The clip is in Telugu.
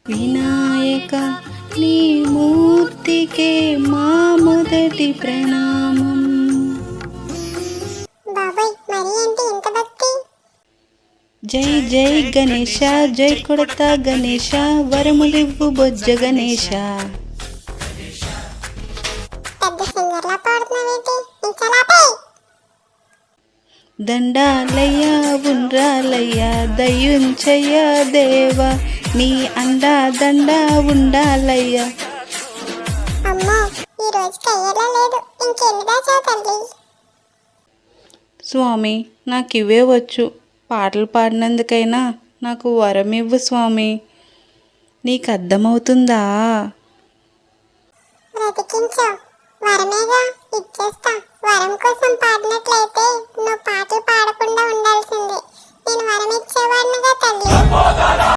వినాయక నీ మూర్తికే మా మొదటి ప్రణామం. బాబాయ్ మరి ఏంటి ఇంత భక్తి? జై జై గణేశ, జై కొడతా గణేశ, వరములివ్వు బొజ్జ గణేశ. పెద్ద సింగర్లా పాడుతున్నావేంటి? ఇంకా లాపే. దండాలయ్యా ఉండ్రాలయ్యా దయ్యుంచయ్యా దేవా, నీ అండా దండా ఉండాలయ్యా. అమ్మో ఈ రోజుకి అయ్యేలా లేదు. ఇంకెన్ని దాచావు తల్లి? స్వామి నాకు ఇవే వచ్చు, పాటలు పాడినందుకైనా నాకు వరం ఇవ్వు స్వామి. నీకు అర్థమవుతుందా? బ్రతికించావు, వరమేగా ఇచ్చేస్తా. వరం కోసం పాడినట్లయితే నువ్వు పాటలు పాడకుండా ఉండాల్సిందే. నేను వరం ఇచ్చేవాడినిగా తల్లి.